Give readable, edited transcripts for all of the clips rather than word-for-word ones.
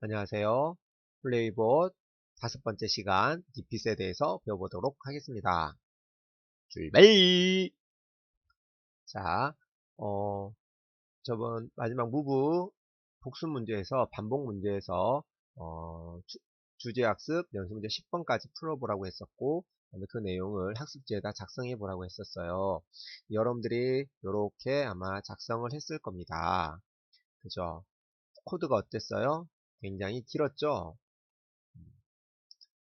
안녕하세요. 플레이봇 5번째 시간 디핏에 대해서 배워보도록 하겠습니다. 출발! 자, 어, 저번 마지막 무브 복습 문제에서 반복 문제에서 주제학습 연습문제 10번까지 풀어보라고 했었고 그 내용을 학습지에다 작성해 보라고 했었어요. 여러분들이 이렇게 아마 작성을 했을 겁니다. 그죠? 코드가 어땠어요? 굉장히 길었죠?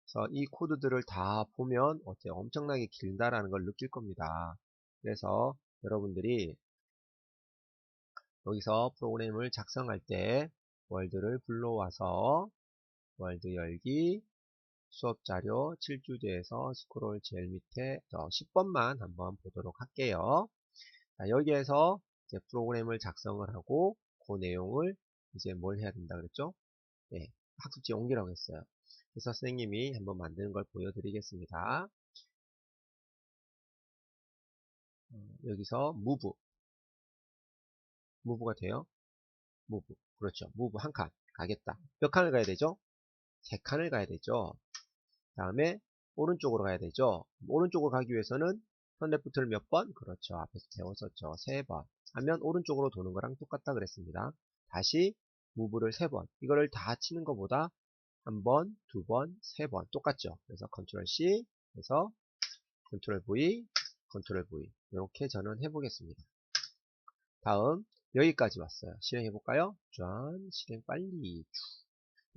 그래서 이 코드들을 다 보면 어때요? 엄청나게 길다라는 걸 느낄 겁니다. 그래서 여러분들이 여기서 프로그램을 작성할 때 월드를 불러와서 월드 열기 수업 자료 7주제에서 스크롤 제일 밑에 10번만 한번 보도록 할게요. 자, 여기에서 이제 프로그램을 작성을 하고 그 내용을 이제 뭘 해야 된다 그랬죠? 네, 학습지에 옮기라고 했어요. 그래서 선생님이 한번 만드는 걸 보여드리겠습니다. 여기서 무브가 돼요. 무브. 그렇죠. 무브 한 칸 가겠다. 몇 칸을 가야 되죠? 3칸을 가야 되죠. 다음에 오른쪽으로 가야 되죠. 오른쪽으로 가기 위해서는 턴레프트를 몇 번? 그렇죠. 앞에서 배웠었죠. 3번. 하면 오른쪽으로 도는 거랑 똑같다 그랬습니다. 다시 무브를 3번. 이거를 다 치는 것보다 한 번, 두 번, 3번 똑같죠. 그래서 컨트롤 C 해서 컨트롤 V, 컨트롤 V 이렇게 저는 해보겠습니다. 다음 여기까지 왔어요. 실행해 볼까요? 짠, 실행 빨리.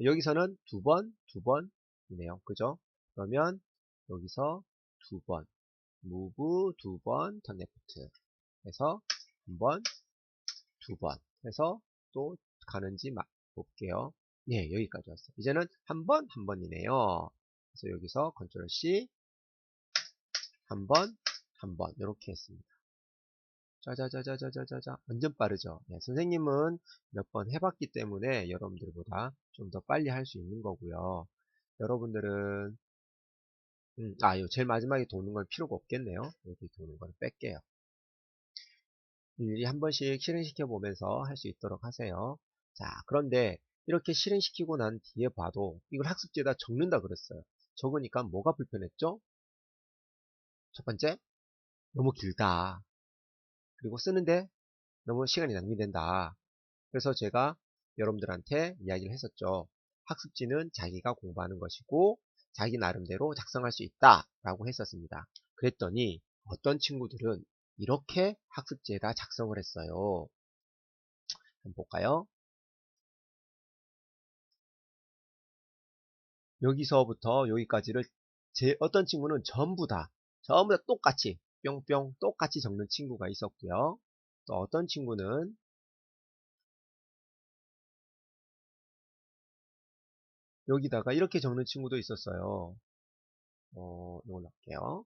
여기서는 두 번이네요. 그죠? 그러면 여기서 두 번, move 두 번, turn left 해서 한 번, 두 번 해서 또 가는지 볼게요. 네, 여기까지 왔어요. 이제는 한 번이네요. 그래서 여기서 컨트롤 C 한 번 이렇게 했습니다. 짜자자자자자자자 완전 빠르죠. 네, 선생님은 몇 번 해봤기 때문에 여러분들보다 좀 더 빨리 할 수 있는 거고요. 여러분들은 이거 제일 마지막에 도는 건 필요가 없겠네요. 여기 도는 건 뺄게요. 일일이 한 번씩 실행시켜 보면서 할 수 있도록 하세요. 자, 그런데 이렇게 실행시키고 난 뒤에 봐도 이걸 학습지에다 적는다 그랬어요. 적으니까 뭐가 불편했죠? 첫 번째, 너무 길다. 그리고 쓰는데 너무 시간이 낭비된다. 그래서 제가 여러분들한테 이야기를 했었죠. 학습지는 자기가 공부하는 것이고 자기 나름대로 작성할 수 있다 라고 했었습니다. 그랬더니 어떤 친구들은 이렇게 학습지에다 작성을 했어요. 한번 볼까요? 여기서부터 여기까지를 어떤 친구는 전부 다 똑같이 뿅뿅 똑같이 적는 친구가 있었고요. 또 어떤 친구는 여기다가 이렇게 적는 친구도 있었어요. 이걸로 할게요.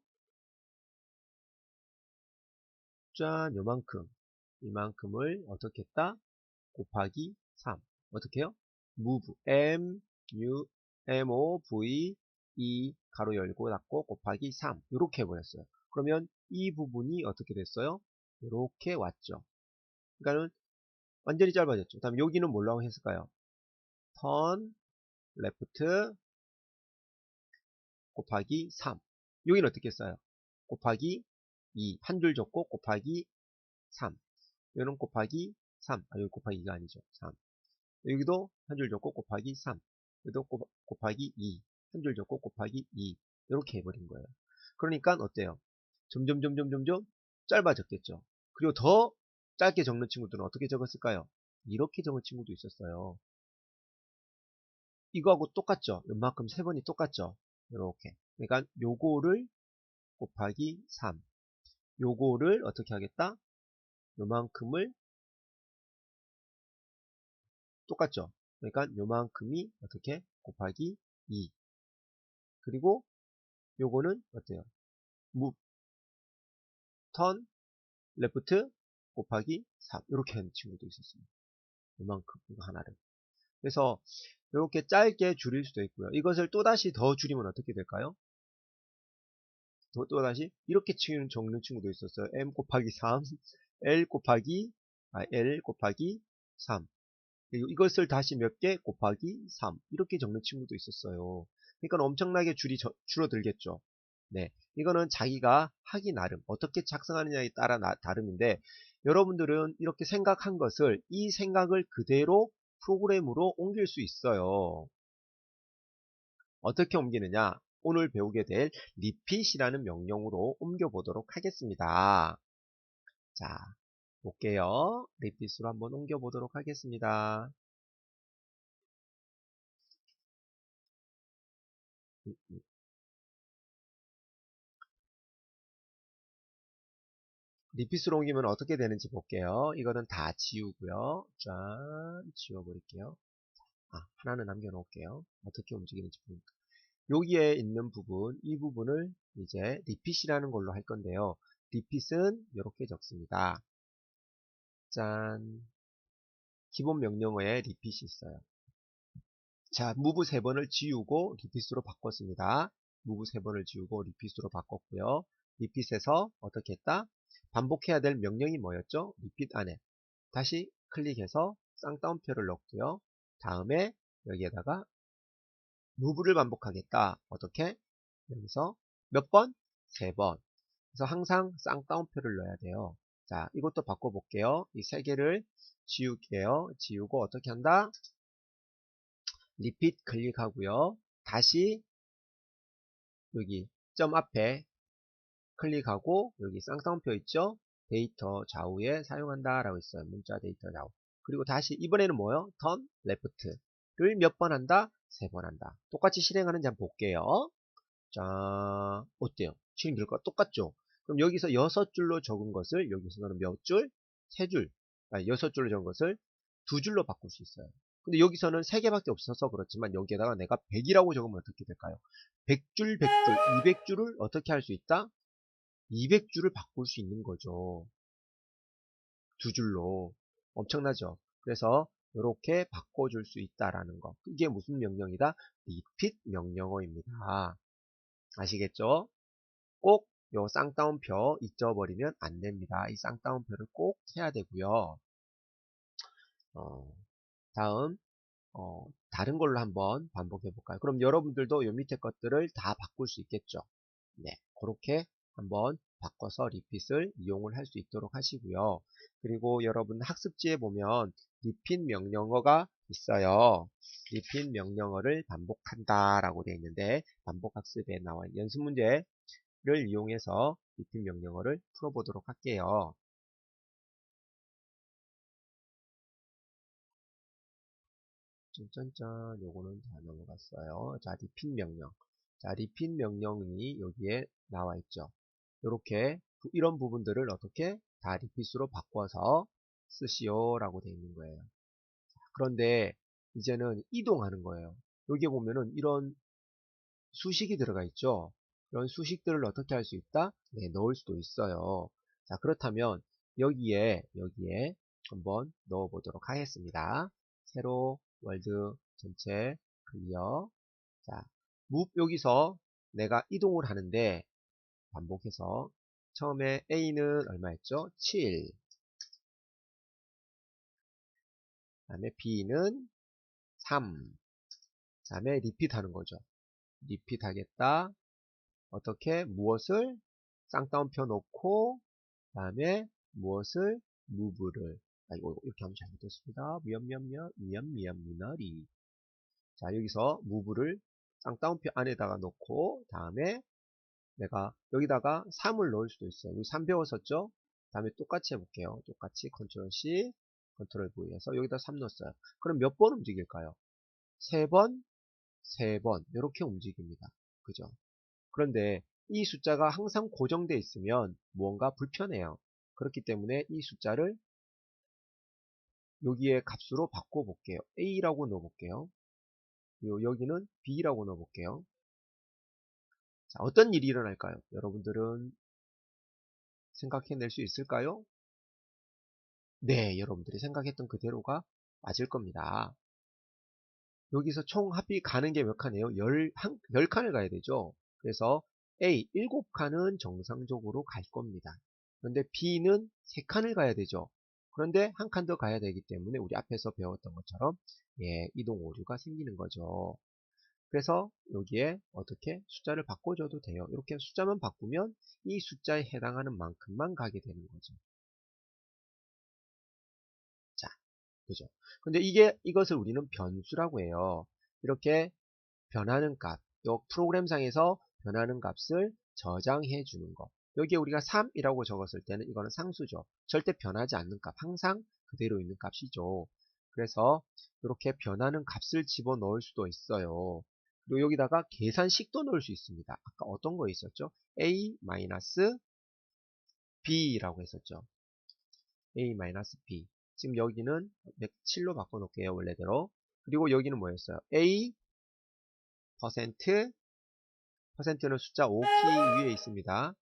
짠, 요만큼. 이만큼을 어떻게 했다? 곱하기 3. 어떻게 해요? move. move, 가로 열고 닫고 곱하기 3. 이렇게 해버렸어요. 그러면 이 부분이 어떻게 됐어요? 이렇게 왔죠. 그러니까는 완전히 짧아졌죠. 다음 여기는 뭐라고 했을까요? turn left 곱하기 3. 여기는 어떻게 했어요? 곱하기 2. 한 줄 적고 곱하기 3. 여기는 곱하기 3. 여기 곱하기 2가 아니죠. 3. 여기도 한 줄 적고 곱하기 3. 여기도 곱하기 2. 한 줄 적고 곱하기 2. 이렇게 해버린 거예요. 그러니까 어때요? 점점 짧아졌겠죠. 그리고 더 짧게 적는 친구들은 어떻게 적었을까요? 이렇게 적은 친구도 있었어요. 이거하고 똑같죠? 요만큼 세 번이 똑같죠? 이렇게. 그러니까 요거를 곱하기 3. 요거를 어떻게 하겠다? 요만큼을 똑같죠? 그러니까 요만큼이 어떻게? 곱하기 2. 그리고 요거는 어때요? move, turn, left 곱하기 3. 이렇게 하는 친구도 있었습니다. 요만큼, 이거 하나를. 그래서 이렇게 짧게 줄일 수도 있고요. 이것을 또다시 더 줄이면 어떻게 될까요? 또다시 이렇게 적는 친구도 있었어요. m 곱하기 3, l 곱하기 3. 그리고 이것을 다시 몇 개 곱하기 3 이렇게 적는 친구도 있었어요. 그러니까 엄청나게 줄어들겠죠. 네, 이거는 자기가 하기 나름 어떻게 작성하느냐에 따라 다름인데 여러분들은 이렇게 생각한 것을 이 생각을 그대로 프로그램으로 옮길 수 있어요. 어떻게 옮기느냐? 오늘 배우게 될 repeat이라는 명령으로 옮겨보도록 하겠습니다. 자, 볼게요. repeat으로 한번 옮겨보도록 하겠습니다. repeat으로 옮기면 어떻게 되는지 볼게요. 이거는 다 지우고요. 짠, 지워버릴게요. 하나는 남겨놓을게요. 어떻게 움직이는지 보니까. 여기에 있는 부분, 이 부분을 이제 repeat이라는 걸로 할 건데요. repeat은 이렇게 적습니다. 짠. 기본 명령어에 repeat이 있어요. 자, move 3번을 지우고 repeat으로 바꿨습니다. move 3번을 지우고 repeat으로 바꿨고요. repeat에서 어떻게 했다? 반복해야 될 명령이 뭐였죠? repeat 안에 다시 클릭해서 쌍따옴표를 넣고요. 다음에 여기에다가 move를 반복하겠다. 어떻게? 여기서 몇 번? 3번. 그래서 항상 쌍따옴표를 넣어야 돼요. 자, 이것도 바꿔볼게요. 이 3개를 지울게요. 지우고 어떻게 한다? repeat 클릭하고요. 다시 여기 점 앞에 클릭하고 여기 쌍따옴표 있죠? 데이터 좌우에 사용한다 라고 있어요. 문자 데이터 좌우. 그리고 다시 이번에는 뭐요? turn left를 몇 번 한다? 3번 한다. 똑같이 실행하는지 한번 볼게요. 자, 어때요? 실행 결과 똑같죠? 그럼 여기서 6줄로 적은 것을 여기서는 몇 줄? 3줄. 아니, 6줄로 적은 것을 2줄로 바꿀 수 있어요. 근데 여기서는 3개밖에 없어서 그렇지만 여기에다가 내가 100이라고 적으면 어떻게 될까요? 100줄, 100줄, 200줄을 어떻게 할 수 있다? 200줄을 바꿀 수 있는 거죠. 2줄로. 엄청나죠? 그래서 이렇게 바꿔줄 수 있다라는 거. 이게 무슨 명령이다? repeat 명령어입니다. 아시겠죠? 꼭 요 쌍따옴표 잊어버리면 안 됩니다. 이 쌍따옴표를 꼭 해야 되고요. 다음 다른 걸로 한번 반복해 볼까요? 그럼 여러분들도 요 밑에 것들을 다 바꿀 수 있겠죠? 네, 그렇게 한번 바꿔서 리핏을 이용을 할 수 있도록 하시고요. 그리고 여러분 학습지에 보면 repeat 명령어가 있어요. repeat 명령어를 반복한다 라고 되어 있는데 반복학습에 나와 있는 연습 문제를 이용해서 repeat 명령어를 풀어보도록 할게요. 짠짠짠, 요거는 다 넘어갔어요. 자, repeat 명령. 자, repeat 명령이 여기에 나와 있죠. 이렇게 이런 부분들을 어떻게 다 repeat으로 바꿔서 쓰시오라고 되어 있는 거예요. 그런데 이제는 이동하는 거예요. 여기에 보면은 이런 수식이 들어가 있죠. 이런 수식들을 어떻게 할 수 있다? 네, 넣을 수도 있어요. 자, 그렇다면 여기에 한번 넣어 보도록 하겠습니다. 세로 월드 전체 클리어. 자, move 여기서 내가 이동을 하는데 반복해서 처음에 A는 얼마였죠? 7. 다음에 B는 3. 다음에 리핏 하는 거죠. 리핏 하겠다. 어떻게? 무엇을? 쌍따옴표 놓고 다음에 무엇을? move를. 이거 이렇게 하면 잘못됐습니다. 미연미너리. 자, 여기서 move를 쌍따옴표 안에다가 놓고 다음에 내가 여기다가 3을 넣을 수도 있어요. 우리 3 배웠었죠? 다음에 똑같이 해볼게요. 똑같이 컨트롤 C, 컨트롤 V 해서 여기다 3 넣었어요. 그럼 몇 번 움직일까요? 3번, 3번 이렇게 움직입니다. 그죠? 그런데 이 숫자가 항상 고정되어 있으면 무언가 불편해요. 그렇기 때문에 이 숫자를 여기에 값으로 바꿔볼게요. A라고 넣어볼게요. 그리고 여기는 B라고 넣어볼게요. 자, 어떤 일이 일어날까요? 여러분들은 생각해낼 수 있을까요? 네, 여러분들이 생각했던 그대로가 맞을 겁니다. 여기서 총 합이 가는 게 몇 칸이에요? 10칸을 가야 되죠. 그래서 A 7칸은 정상적으로 갈 겁니다. 그런데 B는 3칸을 가야 되죠. 그런데 한 칸 더 가야 되기 때문에 우리 앞에서 배웠던 것처럼 예, 이동 오류가 생기는 거죠. 그래서 여기에 어떻게 숫자를 바꿔줘도 돼요. 이렇게 숫자만 바꾸면 이 숫자에 해당하는 만큼만 가게 되는 거죠. 자, 그죠? 근데 이것을 우리는 변수라고 해요. 이렇게 변하는 값, 요 프로그램상에서 변하는 값을 저장해 주는 거. 여기에 우리가 3이라고 적었을 때는 이거는 상수죠. 절대 변하지 않는 값, 항상 그대로 있는 값이죠. 그래서 이렇게 변하는 값을 집어넣을 수도 있어요. 그리고 여기다가 계산식도 넣을 수 있습니다. 아까 어떤 거 있었죠? a-b라고 했었죠. a-b. 지금 여기는 7로 바꿔놓을게요. 원래대로. 그리고 여기는 뭐였어요? a 퍼센트는 숫자 5키 위에 있습니다.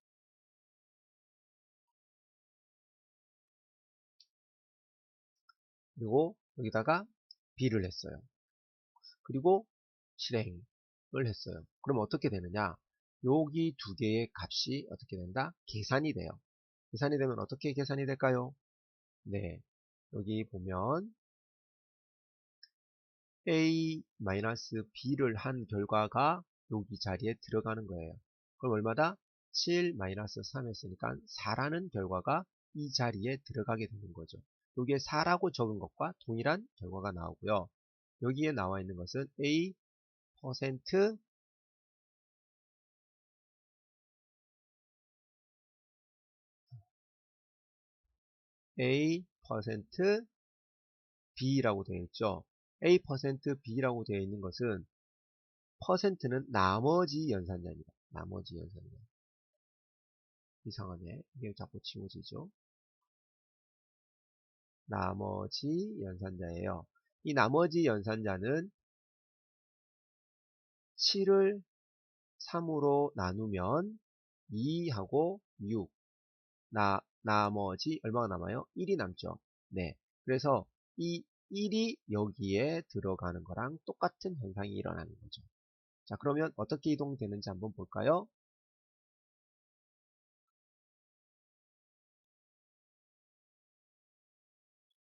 그리고 여기다가 b를 했어요. 그리고 실행을 했어요. 그럼 어떻게 되느냐? 여기 두 개의 값이 어떻게 된다? 계산이 돼요. 계산이 되면 어떻게 계산이 될까요? 네, 여기 보면 a-b를 한 결과가 여기 자리에 들어가는 거예요. 그럼 얼마다? 7-3 했으니까 4라는 결과가 이 자리에 들어가게 되는 거죠. 여기에 4라고 적은 것과 동일한 결과가 나오고요. 여기에 나와 있는 것은 a 퍼센트 B라고 되어 있죠. A%B라고 되어 있는 것은 퍼센트는 나머지 연산자입니다. 나머지 연산자. 이상하네. 이게 자꾸 지워지죠. 나머지 연산자예요. 이 나머지 연산자는 7을 3으로 나누면 2하고 6. 나머지 얼마가 남아요? 1이 남죠. 네. 그래서 이 1이 여기에 들어가는 거랑 똑같은 현상이 일어나는 거죠. 자, 그러면 어떻게 이동되는지 한번 볼까요?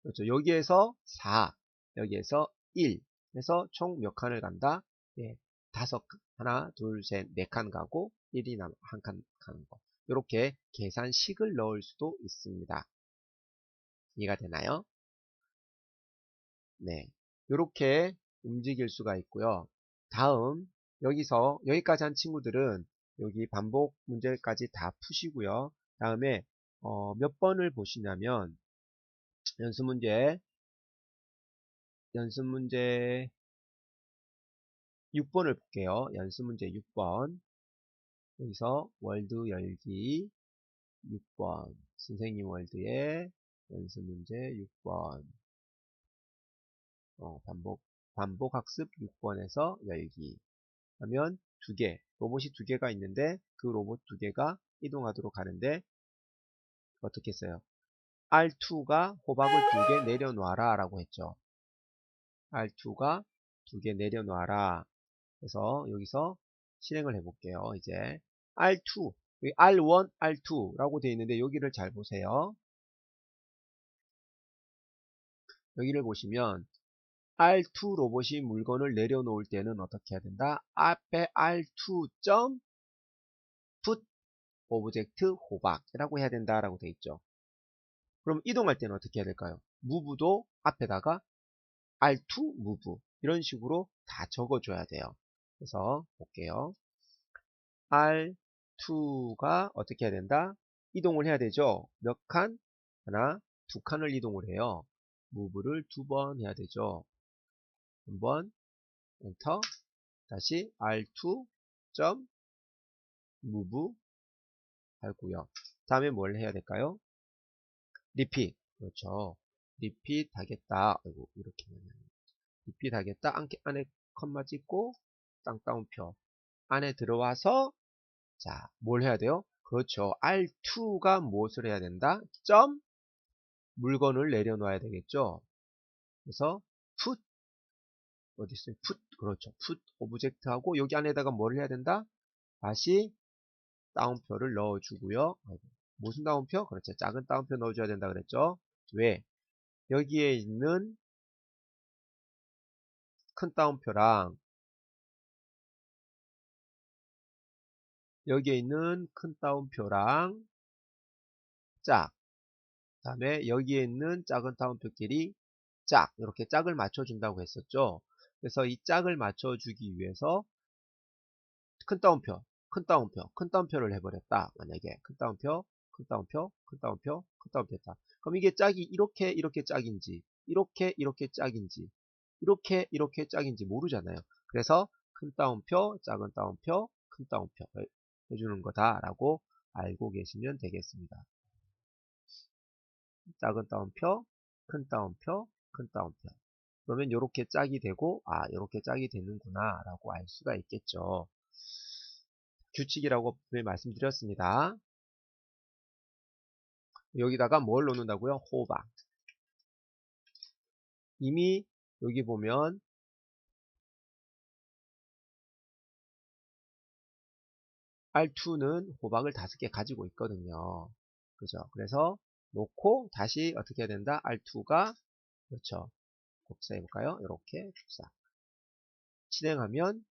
그렇죠. 여기에서 4, 여기에서 1 해서 총 몇 칸을 간다? 예, 5칸. 하나, 둘, 셋, 4칸 가고 1이 한 칸 가는 거. 이렇게 계산식을 넣을 수도 있습니다. 이해가 되나요? 네. 이렇게 움직일 수가 있고요. 다음 여기까지 한 친구들은 여기 반복 문제까지 다 푸시고요. 다음에 몇 번을 보시냐면 연습문제 6번을 볼게요. 연습문제 6번. 여기서 월드 열기 6번. 선생님 월드의 연습문제 6번. 반복학습 6번에서 열기. 하면 로봇이 두 개가 있는데 그 로봇 두 개가 이동하도록 하는데 어떻게 써요? R2가 호박을 2개 내려놔라 라고 했죠. R2가 2개 내려놔라. 그래서 여기서 실행을 해볼게요. 이제 R2, R1, R2라고 되어 있는데 여기를 잘 보세요. 여기를 보시면 R2 로봇이 물건을 내려놓을 때는 어떻게 해야 된다? 앞에 R2. put 오브젝트 호박이라고 해야 된다라고 되어 있죠. 그럼 이동할 때는 어떻게 해야 될까요? move도 앞에다가 R2 move 이런 식으로 다 적어줘야 돼요. 그래서 볼게요. R2가 어떻게 해야 된다? 이동을 해야 되죠. 몇 칸? 하나, 두 칸을 이동을 해요. move를 2번 해야 되죠. 한번 엔터 다시 R2 move 하고요. 다음에 뭘 해야 될까요? repeat. 그렇죠. repeat 하겠다. 아이고, 이렇게 repeat 하겠다. 안에 컴마 찍고 땅따옴표 안에 들어와서 자, 뭘 해야 돼요? 그렇죠. R2가 무엇을 해야 된다? 물건을 내려놔야 되겠죠. 그래서 put 어디 있어요? put 그렇죠. put 오브젝트하고 여기 안에다가 뭘 해야 된다? 다시 따옴표를 넣어주고요. 무슨 따옴표? 그렇죠. 작은 따옴표 넣어줘야 된다 그랬죠. 왜? 여기에 있는 큰 따옴표랑 여기에 있는 큰 따옴표랑 짝, 그 다음에 여기에 있는 작은 따옴표끼리 짝, 이렇게 짝을 맞춰준다고 했었죠. 그래서 이 짝을 맞춰주기 위해서 큰 따옴표, 큰 따옴표, 큰 따옴표를 해버렸다. 만약에 큰 따옴표, 큰 따옴표, 큰 따옴표, 큰 따옴표다. 그럼 이게 짝이 이렇게 짝인지, 이렇게 짝인지, 이렇게 짝인지 모르잖아요. 그래서 큰 따옴표, 작은 따옴표, 큰 따옴표 해주는 거다라고 알고 계시면 되겠습니다. 작은 따옴표, 큰 따옴표, 큰 따옴표. 그러면 이렇게 짝이 되고, 아, 이렇게 짝이 되는구나 라고 알 수가 있겠죠. 규칙이라고 분명히 말씀드렸습니다. 여기다가 뭘 넣는다고요? 호박. 이미 여기 보면 R2는 호박을 5개 가지고 있거든요. 그죠? 그래서 놓고 다시 어떻게 해야 된다? R2가 그렇죠. 곱사해 볼까요? 이렇게 곱사. 실행하면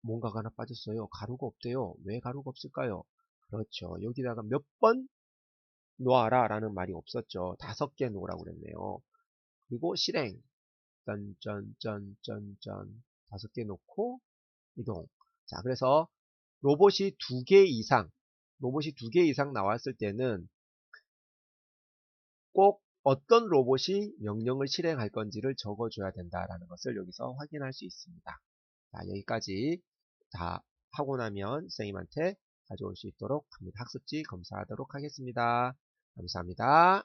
뭔가가 하나 빠졌어요. 가루가 없대요. 왜 가루가 없을까요? 그렇죠. 여기다가 몇 번 놓아라 라는 말이 없었죠. 5개 놓으라고 그랬네요. 그리고 실행. 짠짠짠짠짠 5개 놓고 이동. 자, 그래서 로봇이 2개 이상 나왔을 때는 꼭 어떤 로봇이 명령을 실행할 건지를 적어줘야 된다라는 것을 여기서 확인할 수 있습니다. 자, 여기까지 다 하고 나면 선생님한테 가져올 수 있도록 합니다. 학습지 검사하도록 하겠습니다. 감사합니다.